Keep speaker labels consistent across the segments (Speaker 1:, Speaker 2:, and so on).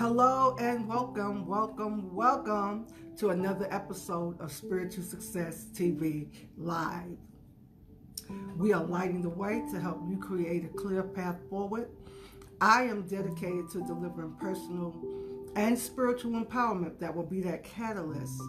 Speaker 1: Hello and welcome to another episode of Spiritual Success TV Live. We are lighting the way to help you create a clear path forward. I am dedicated to delivering personal and spiritual empowerment that will be that catalyst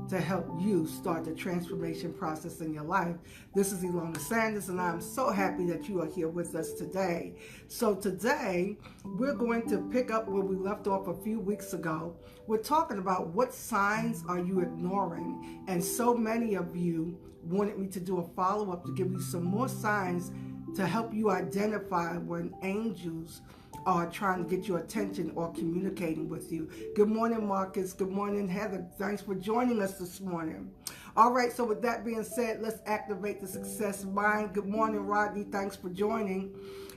Speaker 1: to help you start the transformation process in your life. This is Ilona Sanders, and I'm so happy that you are here with us today. So today, we're going to pick up where we left off a few weeks ago. We're talking about what signs are you ignoring, and so many of you wanted me to do a follow-up to give you some more signs to help you identify when angels are trying to get your attention or communicating with you. Good morning, Marcus. Good morning, Heather. Thanks for joining us this morning. All right, so with that being said, let's activate the success mind. Good morning, Rodney. Thanks for joining.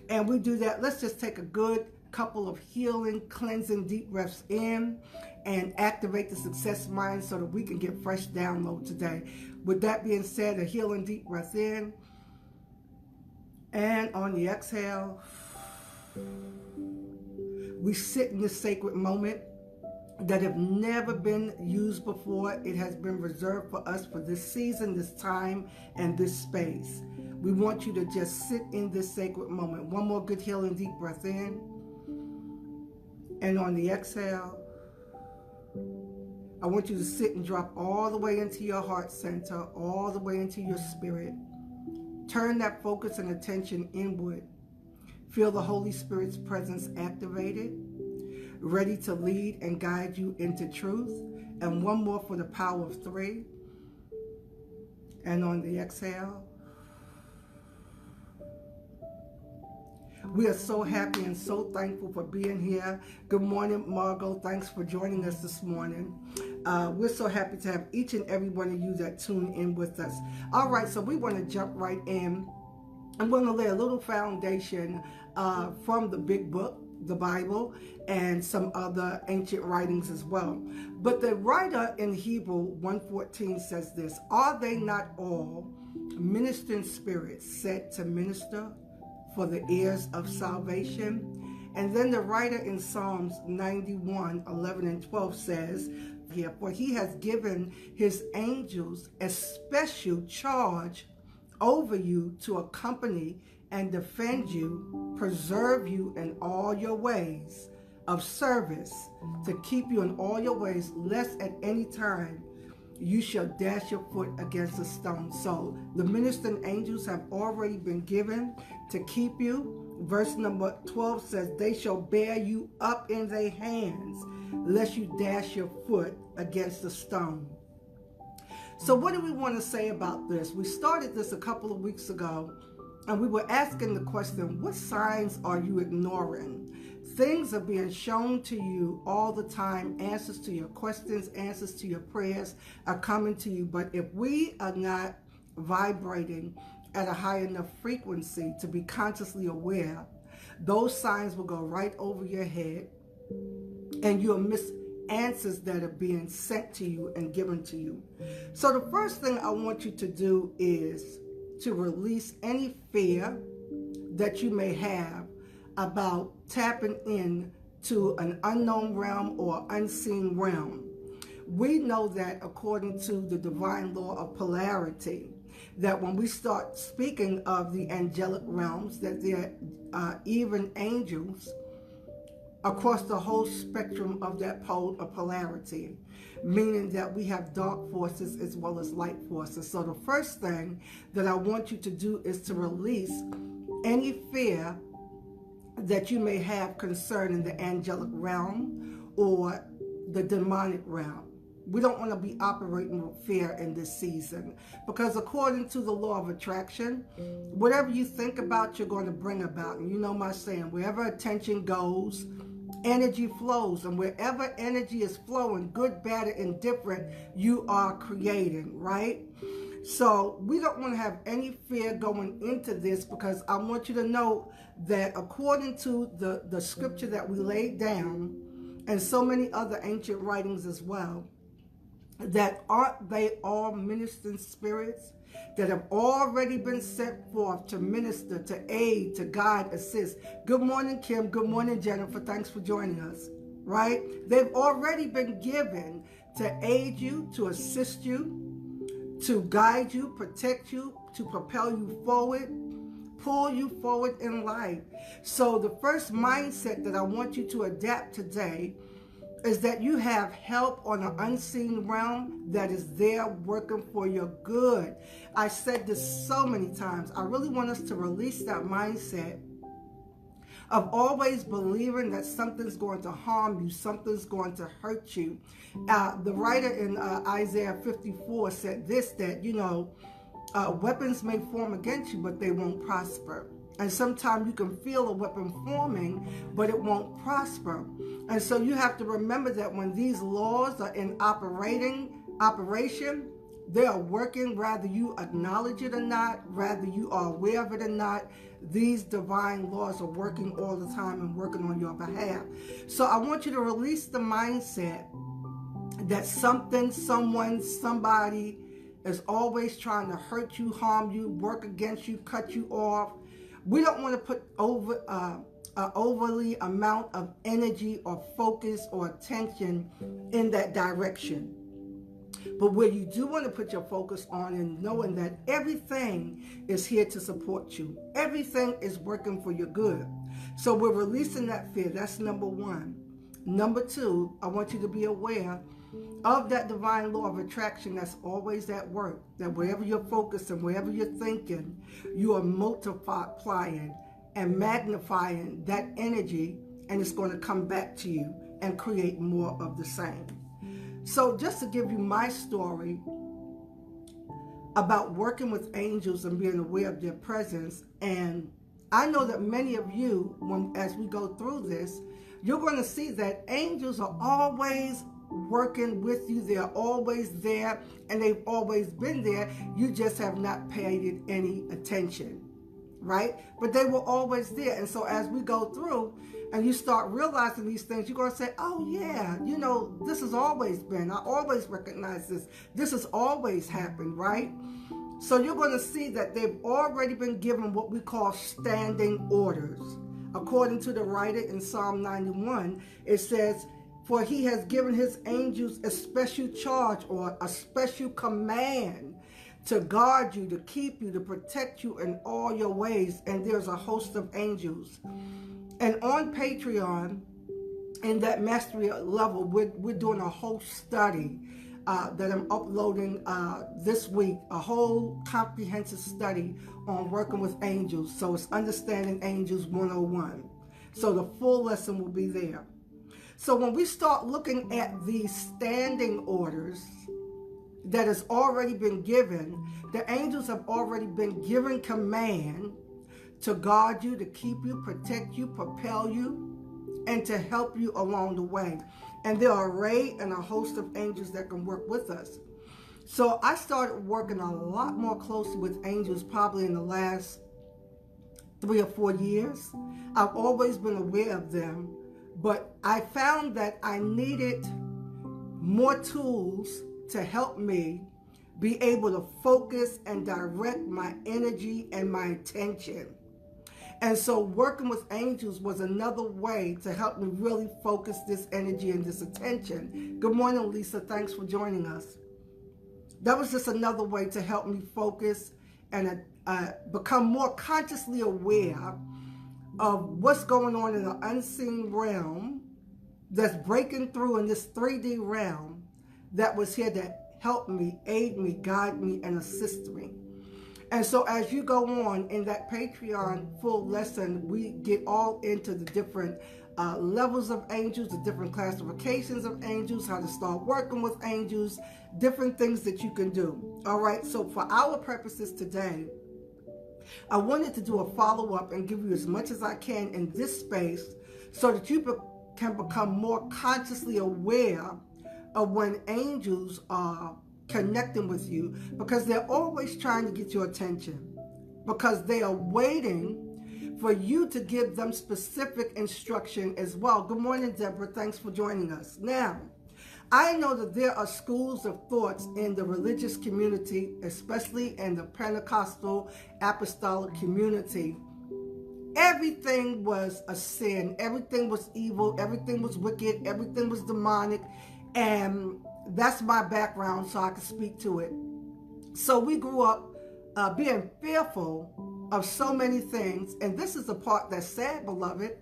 Speaker 1: And we do that. Let's just take a good couple of healing, cleansing, deep breaths in and activate the success mind so that we can get fresh download today. With that being said, a healing deep breath in. And on the exhale, we sit in this sacred moment that have never been used before. It has been reserved for us for this season, this time, and this space. We want you to just sit in this sacred moment. One more good healing deep breath in. And on the exhale, I want you to sit and drop all the way into your heart center, all the way into your spirit. Turn that focus and attention inward. Feel the Holy Spirit's presence activated, ready to lead and guide you into truth. And one more for the power of 3. And on the exhale, we are so happy and so thankful for being here. Good morning, Margot. Thanks for joining us this morning. We're so happy to have each and every one of you that tune in with us. All right, so we want to jump right in. I'm going to lay a little foundation from the big book, the Bible, and some other ancient writings as well. But the writer in Hebrew 1:14 says this: "Are they not all ministering spirits sent to minister for the heirs of salvation?" And then the writer in Psalms 91:11 and 12 says here, "For he has given his angels a special charge over you to accompany and defend you, preserve you in all your ways of service, to keep you in all your ways, lest at any time you shall dash your foot against a stone." So the ministering angels have already been given to keep you. Verse number 12 says, "They shall bear you up in their hands, lest you dash your foot against a stone." So what do we want to say about this? We started this a couple of weeks ago, and we were asking the question, what signs are you ignoring? Things are being shown to you all the time. Answers to your questions, answers to your prayers are coming to you. But if we are not vibrating at a high enough frequency to be consciously aware, those signs will go right over your head, and you'll miss answers that are being sent to you and given to you. So the first thing I want you to do is to release any fear that you may have about tapping in to an unknown realm or unseen realm. We know that according to the divine law of polarity, that when we start speaking of the angelic realms, that there are even angels across the whole spectrum of that pole of polarity, meaning that we have dark forces as well as light forces. So the first thing that I want you to do is to release any fear that you may have concerning the angelic realm or the demonic realm. We don't want to be operating with fear in this season, because according to the law of attraction, whatever you think about, you're going to bring about. And you know my saying, wherever attention goes, energy flows. And wherever energy is flowing, good, bad, or indifferent, you are creating, right? So we don't want to have any fear going into this, because I want you to know that according to the scripture that we laid down, and so many other ancient writings as well, that aren't they all ministering spirits that have already been sent forth to minister, to aid, to guide, assist. Good morning, Kim. Good morning, Jennifer. Thanks for joining us. right? They've already been given to aid you, to assist you, to guide you, protect you, to propel you forward, pull you forward in life. So the first mindset that I want you to adapt today is that you have help on an unseen realm that is there working for your good. I said this so many times. I really want us to release that mindset of always believing that something's going to harm you, something's going to hurt you. The writer in Isaiah 54 said this, that, weapons may form against you, but they won't prosper. And sometimes you can feel a weapon forming, but it won't prosper. And so you have to remember that when these laws are in operation, they are working, whether you acknowledge it or not, whether you are aware of it or not. These divine laws are working all the time and working on your behalf. So I want you to release the mindset that something, someone, somebody is always trying to hurt you, harm you, work against you, cut you off. We don't want to put overly amount of energy or focus or attention in that direction. But where you do want to put your focus on and knowing that everything is here to support you. Everything is working for your good. So we're releasing that fear. That's number one. Number two, I want you to be aware of that divine law of attraction that's always at work. That wherever you're focusing, wherever you're thinking, you are multiplying and magnifying that energy, and it's going to come back to you and create more of the same. So just to give you my story about working with angels and being aware of their presence, and I know that many of you, as we go through this, you're going to see that angels are always working with you. They're always there, and they've always been there. You just have not paid it any attention, right? But they were always there. And so as we go through and you start realizing these things, you're going to say, oh yeah, this has always been. I always recognize this. This has always happened, right? So you're going to see that they've already been given what we call standing orders. According to the writer in Psalm 91, it says, for he has given his angels a special charge or a special command to guard you, to keep you, to protect you in all your ways. And there's a host of angels. And on Patreon, in that mastery level, we're doing a whole study that I'm uploading this week, a whole comprehensive study on working with angels. So it's Understanding Angels 101. So the full lesson will be there. So when we start looking at these standing orders that has already been given, the angels have already been given command to guard you, to keep you, protect you, propel you, and to help you along the way. And there are an array and a host of angels that can work with us. So I started working a lot more closely with angels probably in the last 3 or 4 years. I've always been aware of them, but I found that I needed more tools to help me be able to focus and direct my energy and my attention. And so working with angels was another way to help me really focus this energy and this attention. Good morning, Lisa. Thanks for joining us. That was just another way to help me focus and become more consciously aware of what's going on in the unseen realm that's breaking through in this 3D realm that was here to help me, aid me, guide me, and assist me. And so as you go on in that Patreon full lesson, we get all into the different levels of angels, the different classifications of angels, how to start working with angels, different things that you can do. All right, so for our purposes today, I wanted to do a follow-up and give you as much as I can in this space so that you can become more consciously aware of when angels are connecting with you, because they're always trying to get your attention, because they are waiting for you to give them specific instruction as well. Good morning, Deborah. Thanks for joining us. Now, I know that there are schools of thoughts in the religious community, especially in the Pentecostal apostolic community. everything was a sin. Everything was evil. Everything was wicked. Everything was demonic. And that's my background, so I can speak to it. So we grew up being fearful of so many things. And this is the part that's sad, beloved.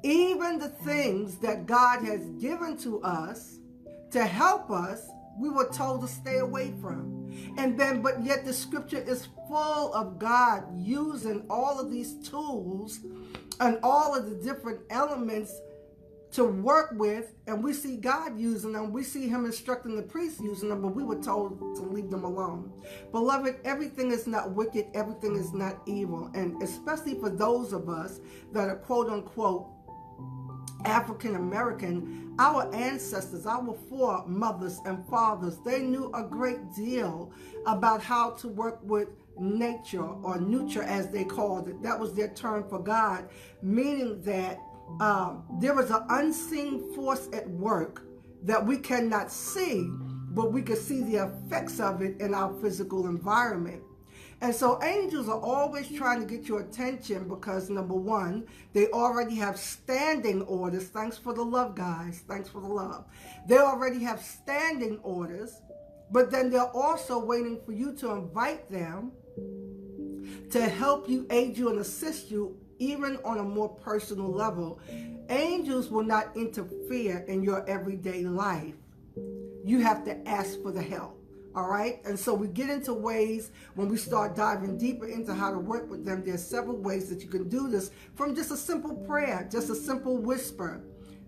Speaker 1: Even the things that God has given to us to help us, we were told to stay away from. And then, but yet the scripture is full of God using all of these tools and all of the different elements to work with, and we see God using them. We see him instructing the priests using them, but we were told to leave them alone. Beloved, everything is not wicked. Everything is not evil. And especially for those of us that are quote unquote African American, our ancestors, our foremothers and fathers, they knew a great deal about how to work with nature, or nurture as they called it. That was their term for God, meaning that there was an unseen force at work that we cannot see, but we can see the effects of it in our physical environment. And so angels are always trying to get your attention because, number one, they already have standing orders. Thanks for the love, guys. Thanks for the love. They already have standing orders, but then they're also waiting for you to invite them to help you, aid you, and assist you, even on a more personal level. Angels will not interfere in your everyday life. You have to ask for the help. All right. And so we get into ways when we start diving deeper into how to work with them. There's several ways that you can do this, from just a simple prayer, just a simple whisper,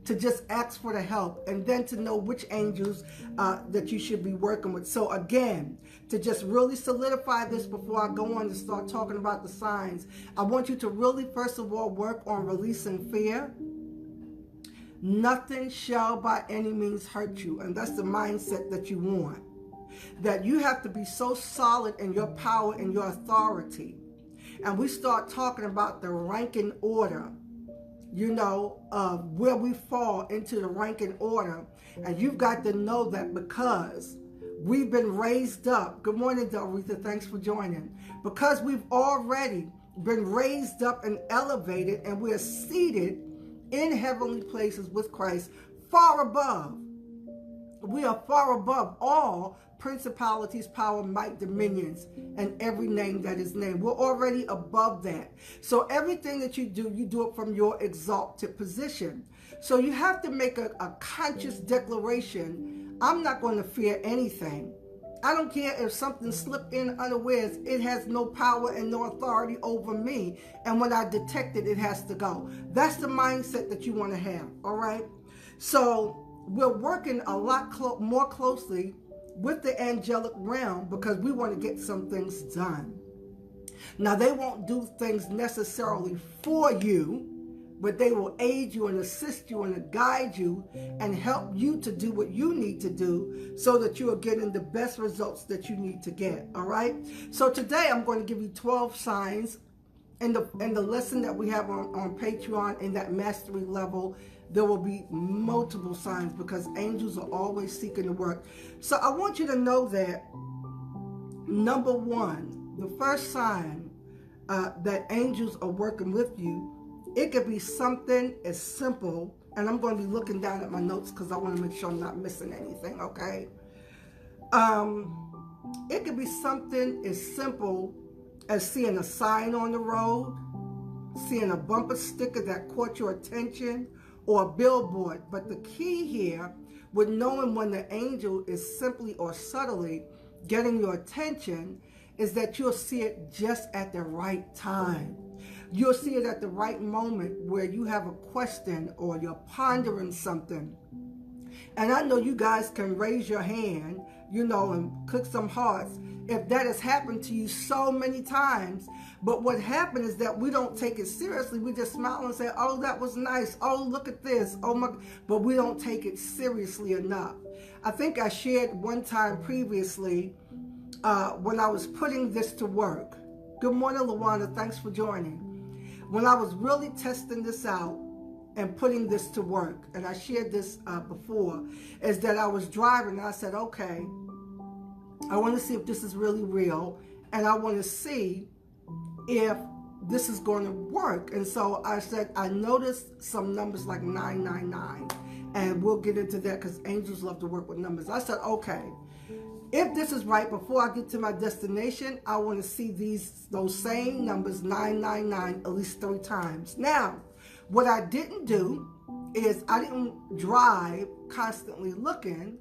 Speaker 1: to just ask for the help, and then to know which angels that you should be working with. So again, to just really solidify this before I go on to start talking about the signs, I want you to really, first of all, work on releasing fear. Nothing shall by any means hurt you. And that's the mindset that you want. That you have to be so solid in your power and your authority. And we start talking about the ranking order, you know, where we fall into the ranking order. And you've got to know that because we've been raised up. Good morning, Delretha. Thanks for joining. Because we've already been raised up and elevated, and we are seated in heavenly places with Christ, far above. We are far above all principalities, power, might, dominions, and every name that is named. We're already above that. So everything that you do it from your exalted position. So you have to make a conscious declaration. I'm not going to fear anything. I don't care if something slipped in unawares. It has no power and no authority over me. And when I detect it, it has to go. That's the mindset that you want to have. All right. So we're working a lot more closely with the angelic realm because we want to get some things done. Now, they won't do things necessarily for you, but they will aid you and assist you and guide you and help you to do what you need to do so that you are getting the best results that you need to get. All right. So today I'm going to give you 12 signs in the lesson that we have on Patreon in that mastery level. There will be multiple signs because angels are always seeking to work. So I want you to know that, number one, the first sign that angels are working with you, it could be something as simple, and I'm going to be looking down at my notes because I want to make sure I'm not missing anything, okay? It could be something as simple as seeing a sign on the road, seeing a bumper sticker that caught your attention, or a billboard. But the key here with knowing when the angel is simply or subtly getting your attention is that you'll see it just at the right time. You'll see it at the right moment where you have a question or you're pondering something. And I know you guys can raise your hand, you know, and click some hearts if that has happened to you so many times. But what happened is that we don't take it seriously. We just smile and say, oh, that was nice. Oh, look at this. Oh, my. But we don't take it seriously enough. I think I shared one time previously when I was putting this to work. Good morning, Luana. Thanks for joining. When I was really testing this out and putting this to work, and I shared this before, is that I was driving and I said, okay, I want to see if this is really real, and I want to see if this is going to work. And so I said, I noticed some numbers like 999, and we'll get into that because angels love to work with numbers. I said, okay, if this is right, before I get to my destination, I want to see those same numbers, 999, at least 3 times. Now, what I didn't do is I didn't drive constantly looking,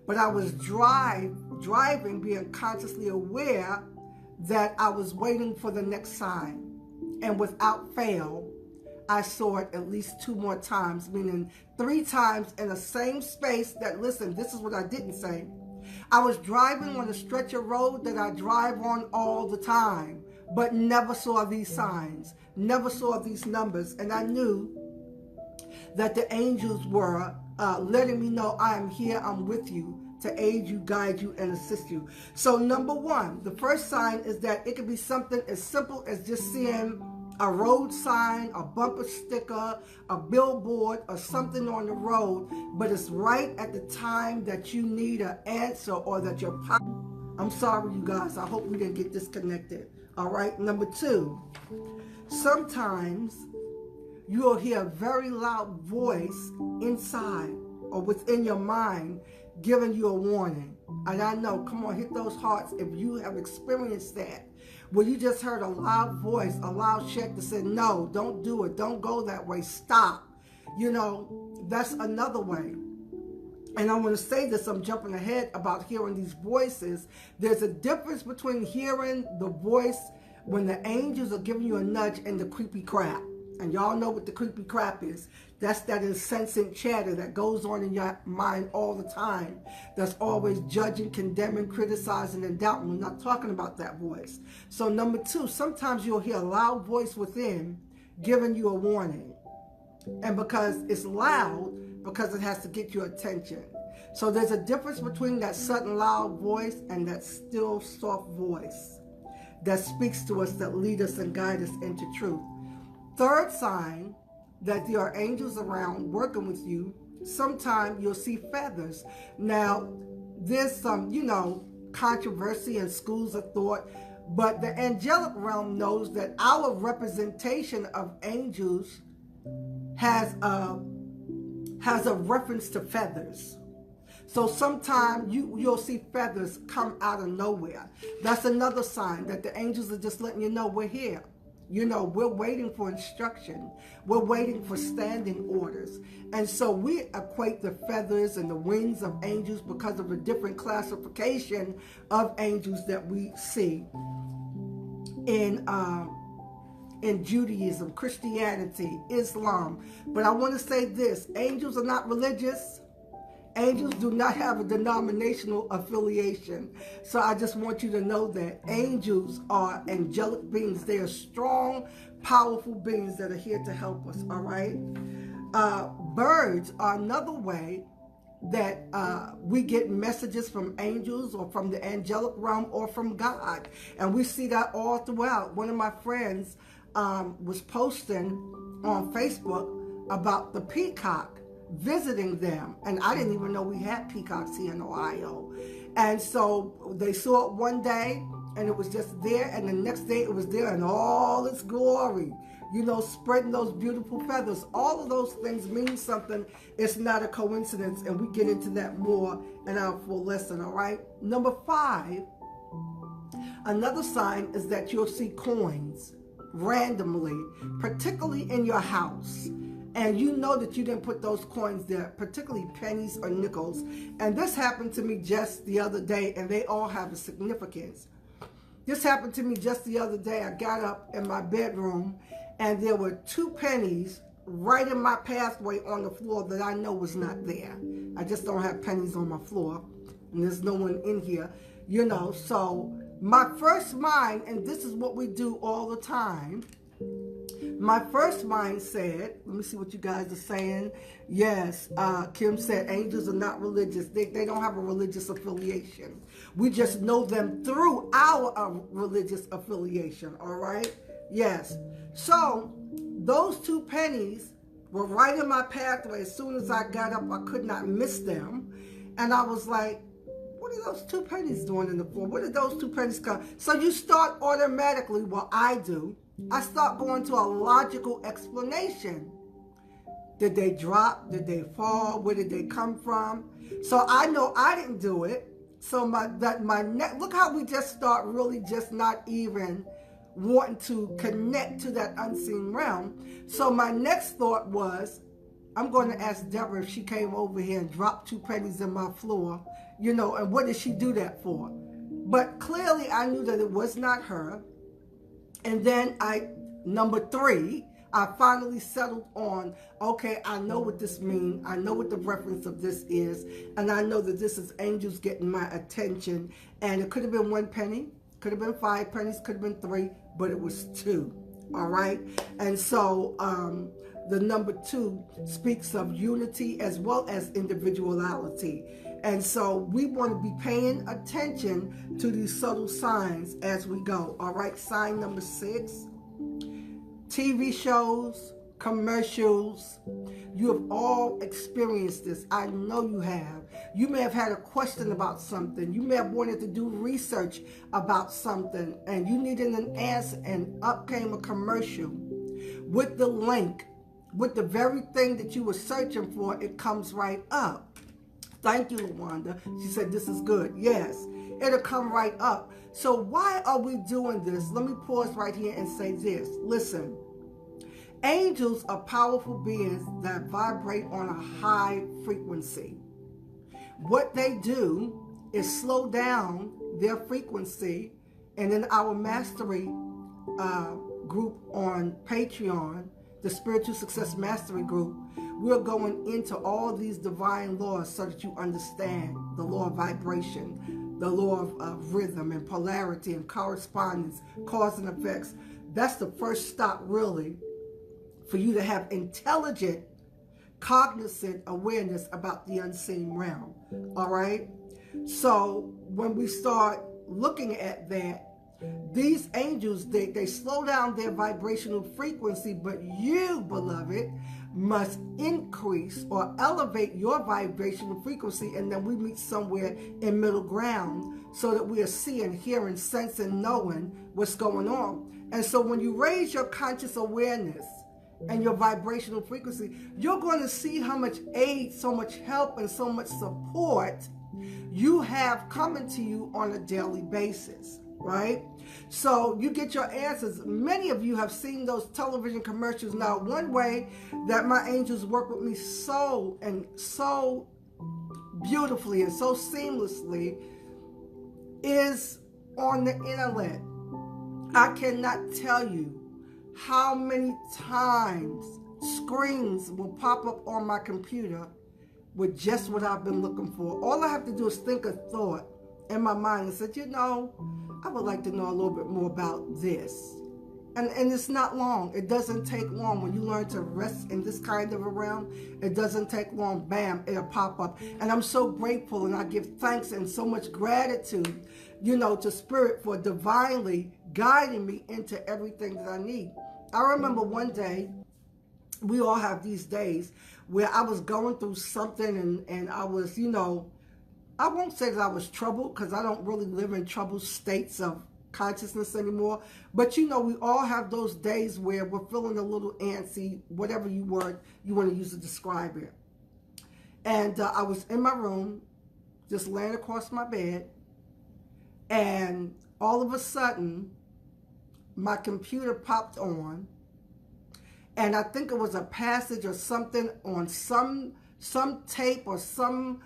Speaker 1: but I was driving, being consciously aware that I was waiting for the next sign. And without fail, I saw it at least 2 more times, meaning 3 times in the same space that, listen, this is what I didn't say. I was driving on a stretch of road that I drive on all the time, but never saw these signs, never saw these numbers. And I knew that the angels were letting me know, I am here, I'm with you, to aid you, guide you, and assist you. So number 1, the first sign is that it could be something as simple as just seeing a road sign, a bumper sticker, a billboard, or something on the road, but it's right at the time that you need an answer or that you're... I'm sorry, you guys. I hope we didn't get disconnected. All right. Number 2, sometimes you'll hear a very loud voice inside or within your mind giving you a warning. And I know, come on, hit those hearts if you have experienced that, where you just heard a loud voice, a loud check that said, no, don't do it. Don't go that way. Stop. You know, that's another way. And I want to say this, I'm jumping ahead about hearing these voices. There's a difference between hearing the voice when the angels are giving you a nudge and the creepy crap. And y'all know what the creepy crap is. That's that incessant chatter that goes on in your mind all the time. That's always judging, condemning, criticizing, and doubting. We're not talking about that voice. So number 2, sometimes you'll hear a loud voice within giving you a warning. And because it's loud, because it has to get your attention. So there's a difference between that sudden loud voice and that still soft voice that speaks to us, that lead us and guide us into truth. Third sign that there are angels around working with you, sometime you'll see feathers. Now, there's some, controversy in schools of thought, but the angelic realm knows that our representation of angels has a reference to feathers. So sometimes you'll see feathers come out of nowhere. That's another sign that the angels are just letting you know we're here. We're waiting for instruction. We're waiting for standing orders. And so we equate the feathers and the wings of angels because of the different classification of angels that we see in Judaism, Christianity, Islam. But I want to say this, angels are not religious. Angels do not have a denominational affiliation. So I just want you to know that angels are angelic beings. They are strong, powerful beings that are here to help us, all right? Birds are another way that we get messages from angels or from the angelic realm or from God. And we see that all throughout. One of my friends was posting on Facebook about the peacock visiting them, and I didn't even know we had peacocks here in Ohio. And so they saw it one day and it was just there, and the next day it was there in all its glory, spreading those beautiful feathers. All of those things mean something. It's not a coincidence, and we get into that more in our full lesson, all right? Number 5, another sign is that you'll see coins randomly, particularly in your house. And you know that you didn't put those coins there, particularly pennies or nickels. And this happened to me just the other day, and they all have a significance. This happened to me just the other day. I got up in my bedroom, and there were 2 pennies right in my pathway on the floor that I know was not there. I just don't have pennies on my floor, and there's no one in here, So my first mind, and this is what we do all the time, my first mind said, let me see what you guys are saying. Yes, Kim said angels are not religious. They don't have a religious affiliation. We just know them through our religious affiliation, all right? Yes. So those 2 pennies were right in my pathway. As soon as I got up, I could not miss them. And I was like, what are those 2 pennies doing in the floor? Where did those 2 pennies come? So you start automatically, well, I do. I start going to a logical explanation. Did they drop? Did they fall? Where did they come from? So I know I didn't do it. So look how we just start really just not even wanting to connect to that unseen realm. So my next thought was, I'm going to ask Deborah if she came over here and dropped 2 pennies in my floor, you know, and what did she do that for? But clearly I knew that it was not her. And then number 3, I finally settled on, okay, I know what this means. I know what the reference of this is. And I know that this is angels getting my attention. And it could have been 1 penny, could have been 5 pennies, could have been 3, but it was 2. All right. And so the number 2 speaks of unity as well as individuality. And so we want to be paying attention to these subtle signs as we go. All right. Sign number 6. TV shows, commercials, you have all experienced this. I know you have. You may have had a question about something. You may have wanted to do research about something and you needed an answer, and up came a commercial with the link, with the very thing that you were searching for. It comes right up. Thank you, LaWanda. She said, this is good. Yes, it'll come right up. So why are we doing this? Let me pause right here and say this. Listen, angels are powerful beings that vibrate on a high frequency. What they do is slow down their frequency. And in our mastery group on Patreon, the Spiritual Success Mastery Group, we're going into all these divine laws so that you understand the law of vibration, the law of rhythm and polarity and correspondence, cause and effects. That's the first stop, really, for you to have intelligent, cognizant awareness about the unseen realm. All right? So when we start looking at that, these angels, they slow down their vibrational frequency, but you, beloved, must increase or elevate your vibrational frequency, and then we meet somewhere in middle ground so that we are seeing, hearing, sensing, knowing what's going on. And so when you raise your conscious awareness and your vibrational frequency, you're going to see how much aid, so much help, and so much support you have coming to you on a daily basis, right? So you get your answers. Many of you have seen those television commercials. Now, one way that my angels work with me so beautifully and so seamlessly is on the internet. I cannot tell you how many times screens will pop up on my computer with just what I've been looking for. All I have to do is think a thought in my mind and say, you know, I would like to know a little bit more about this. And it's not long. It doesn't take long. When you learn to rest in this kind of a realm, it doesn't take long. Bam, it'll pop up. And I'm so grateful, and I give thanks and so much gratitude, you know, to Spirit for divinely guiding me into everything that I need. I remember one day, we all have these days where I was going through something and I was, you know, I won't say that I was troubled, because I don't really live in troubled states of consciousness anymore. But, you know, we all have those days where we're feeling a little antsy, whatever word you want to use to describe it. And I was in my room, just laying across my bed, and all of a sudden, my computer popped on, and I think it was a passage or something on some tape or some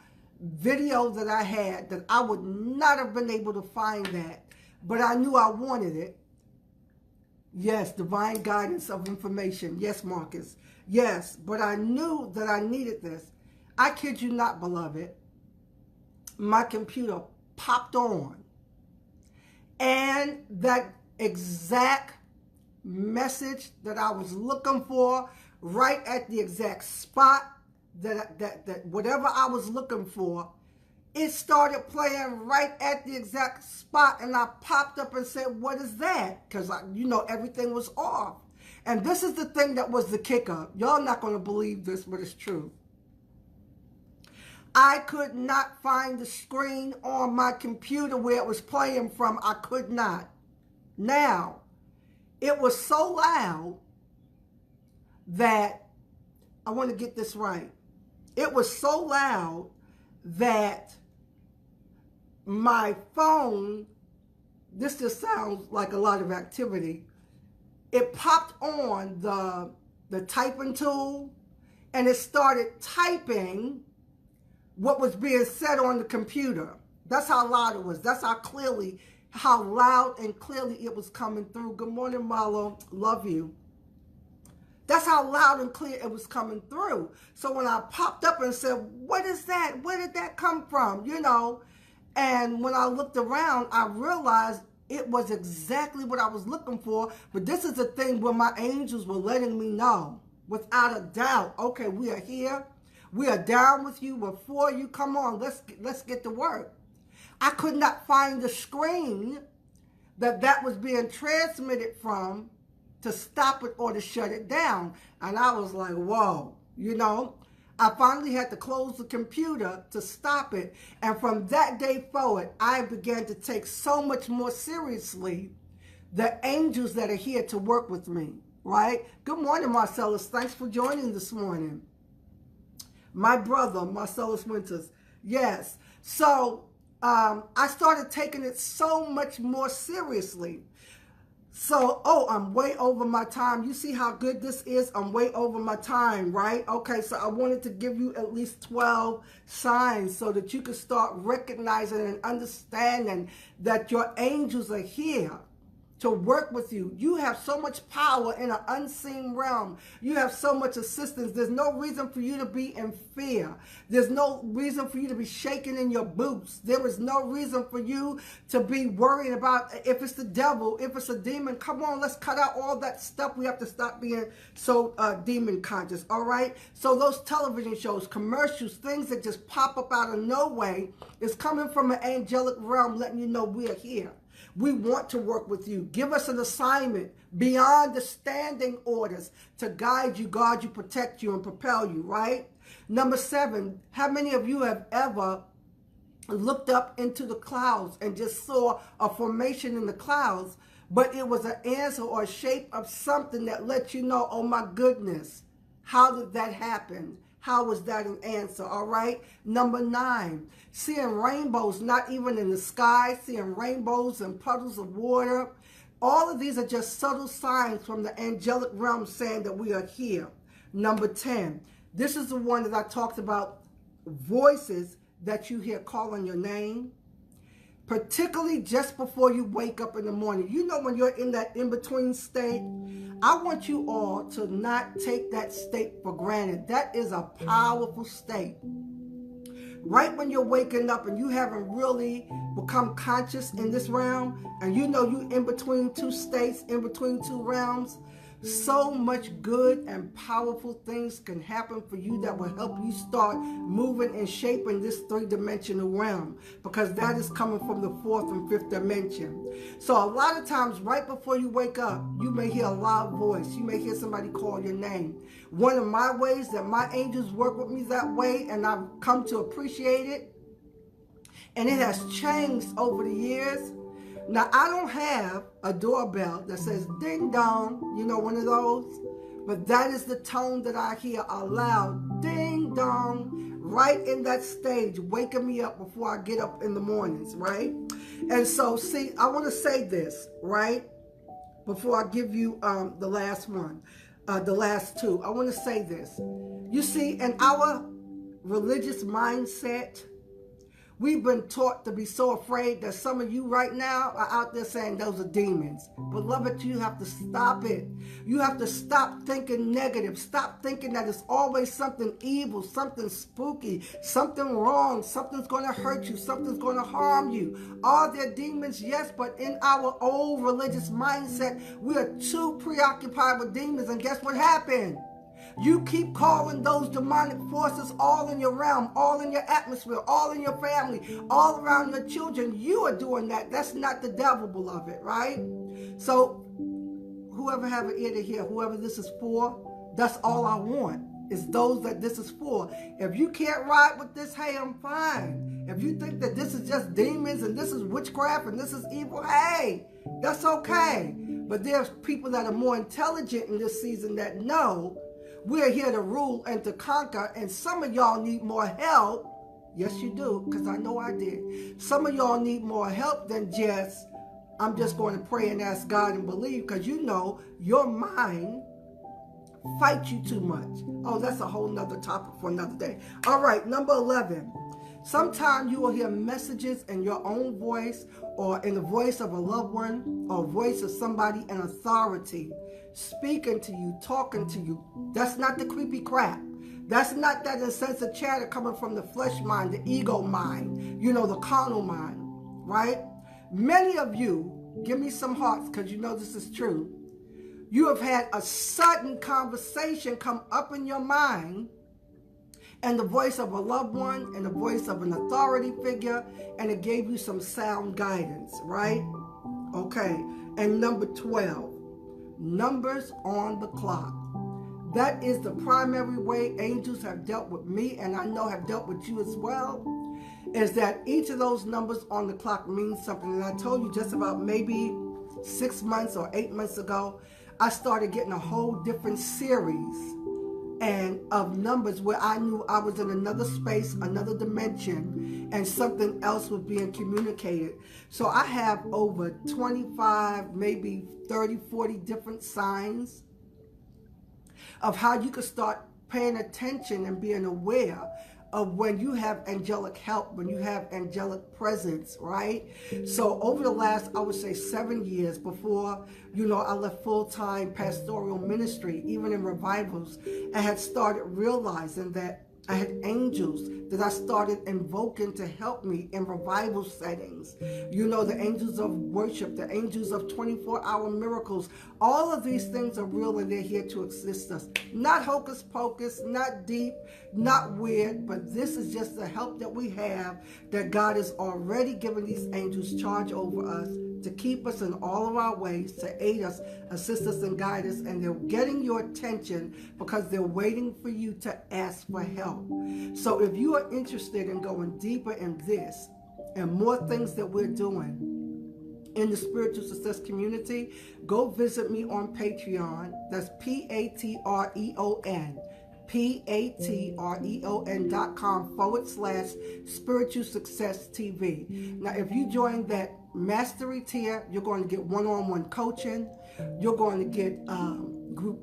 Speaker 1: video that I had that I would not have been able to find that, but I knew I wanted it. Yes, divine guidance of information. Yes, Marcus. Yes, but I knew that I needed this. I kid you not, beloved. My computer popped on, and that exact message that I was looking for, right at the exact spot that whatever I was looking for, it started playing right at the exact spot, and I popped up and said, what is that? Because, you know, everything was off. And this is the thing that was the kicker. Y'all not going to believe this, but it's true. I could not find the screen on my computer where it was playing from. I could not. Now, it was so loud that, I want to get this right. It was so loud that my phone, this just sounds like a lot of activity, it popped on the typing tool and it started typing what was being said on the computer. That's how loud it was. That's how loud and clearly it was coming through. Good morning, Marlo. Love you. That's how loud and clear it was coming through. So when I popped up and said, what is that? Where did that come from? You know, and when I looked around, I realized it was exactly what I was looking for. But this is the thing where my angels were letting me know, without a doubt, okay, we are here. We are down with you. We're for you. Come on, let's get to work. I could not find the screen that was being transmitted from to stop it or to shut it down. And I was like, whoa, you know. I finally had to close the computer to stop it. And from that day forward, I began to take so much more seriously the angels that are here to work with me, right? Good morning, Marcellus. Thanks for joining this morning. My brother, Marcellus Winters. Yes. So I started taking it so much more seriously. So, I'm way over my time. You see how good this is? I'm way over my time, right? Okay, so I wanted to give you at least 12 signs so that you can start recognizing and understanding that your angels are here to work with you. You have so much power in an unseen realm. You have so much assistance. There's no reason for you to be in fear. There's no reason for you to be shaking in your boots. There is no reason for you to be worrying about if it's the devil, if it's a demon. Come on, let's cut out all that stuff. We have to stop being so demon conscious, all right? So those television shows, commercials, things that just pop up out of nowhere is coming from an angelic realm letting you know we are here. We want to work with you. Give us an assignment beyond the standing orders to guide you, guard you, protect you, and propel you, right? Number 7, how many of you have ever looked up into the clouds and just saw a formation in the clouds, but it was an answer or a shape of something that let you know, oh my goodness, how did that happen? How was that an answer? All right. Number 9, seeing rainbows, not even in the sky, seeing rainbows and puddles of water. All of these are just subtle signs from the angelic realm saying that we are here. Number 10, this is the one that I talked about, voices that you hear calling your name, particularly just before you wake up in the morning. You know, when you're in that in-between state, I want you all to not take that state for granted. That is a powerful state. Right when you're waking up and you haven't really become conscious in this realm, and you know you in between two states, in between two realms, so much good and powerful things can happen for you that will help you start moving and shaping this 3-dimensional realm, because that is coming from the 4th and 5th dimension. So a lot of times right before you wake up, you may hear a loud voice. You may hear somebody call your name. One of my ways that my angels work with me that way, and I've come to appreciate it, and it has changed over the years. Now, I don't have a doorbell that says ding dong, you know, one of those, but that is the tone that I hear, a loud ding dong, right in that stage, waking me up before I get up in the mornings, right? And so, see, I want to say this, right, before I give you the last one, the last 2. I want to say this. You see, in our religious mindset, we've been taught to be so afraid that some of you right now are out there saying those are demons. Beloved, you have to stop it. You have to stop thinking negative. Stop thinking that it's always something evil, something spooky, something wrong, something's going to hurt you, something's going to harm you. Are there demons? Yes, but in our old religious mindset, we are too preoccupied with demons. And guess what happened? You keep calling those demonic forces all in your realm, all in your atmosphere, all in your family, all around your children. You are doing that. That's not the devil, beloved, right? So whoever have an ear to hear, whoever this is for, that's all I want, It's those that this is for. If you can't ride with this, hey, I'm fine. If you think that this is just demons and this is witchcraft and this is evil, hey, that's okay. But there's people that are more intelligent in this season that know we're here to rule and to conquer, and some of y'all need more help. Yes, you do, because I know I did. Some of y'all need more help than just, I'm just going to pray and ask God and believe, because you know your mind fights you too much. Oh, that's a whole nother topic for another day. All right, number 11. Sometimes you will hear messages in your own voice or in the voice of a loved one or voice of somebody in authority speaking to you, talking to you. That's not the creepy crap. That's not that insensitive chatter coming from the flesh mind, the ego mind, you know, the carnal mind, right? Many of you, give me some hearts because you know this is true. You have had a sudden conversation come up in your mind and the voice of a loved one and the voice of an authority figure, and it gave you some sound guidance, right? Okay, and number 12, numbers on the clock. That is the primary way angels have dealt with me, and I know have dealt with you as well, is that each of those numbers on the clock means something. And I told you just about maybe 6 months or 8 months ago, I started getting a whole different series and of numbers where I knew I was in another space, another dimension, and something else was being communicated. So I have over 25, maybe 30, 40 different signs of how you could start paying attention and being aware of when you have angelic help, when you have angelic presence, right? So over the last, I would say 7 years before, you know, I left full-time pastoral ministry, even in revivals, I had started realizing that I had angels that I started invoking to help me in revival settings. You know, the angels of worship, the angels of 24-hour miracles. All of these things are real and they're here to assist us. Not hocus pocus, not deep, not weird, but this is just the help that we have, that God has already given these angels charge over us to keep us in all of our ways, to aid us, assist us, and guide us. And they're getting your attention because they're waiting for you to ask for help. So if you are interested in going deeper in this and more things that we're doing in the spiritual success community, go visit me on Patreon. That's Patreon. patreon.com/spiritual success TV. Now, if you join that mastery tier, you're going to get one-on-one coaching. You're going to get group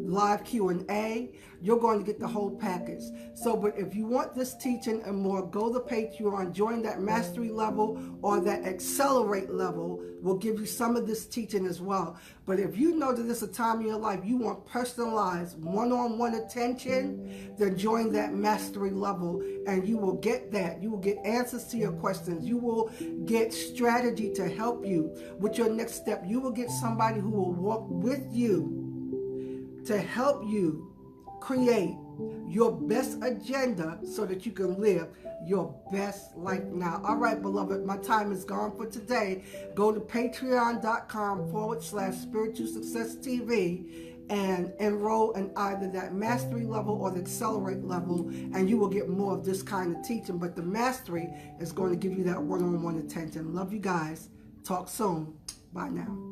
Speaker 1: live Q&A. You're going to get the whole package. So, but if you want this teaching and more, go to Patreon, join that mastery level or that accelerate level. We'll give you some of this teaching as well. But if you know that this is a time in your life you want personalized one-on-one attention, then join that mastery level and you will get that. You will get answers to your questions. You will get strategy to help you with your next step. You will get somebody who will walk with you to help you create your best agenda so that you can live your best life now. All right, beloved, my time is gone for today. Go to patreon.com/spiritual success TV and enroll in either that mastery level or the accelerate level, and you will get more of this kind of teaching. But the mastery is going to give you that one-on-one attention. Love you guys. Talk soon. Bye now.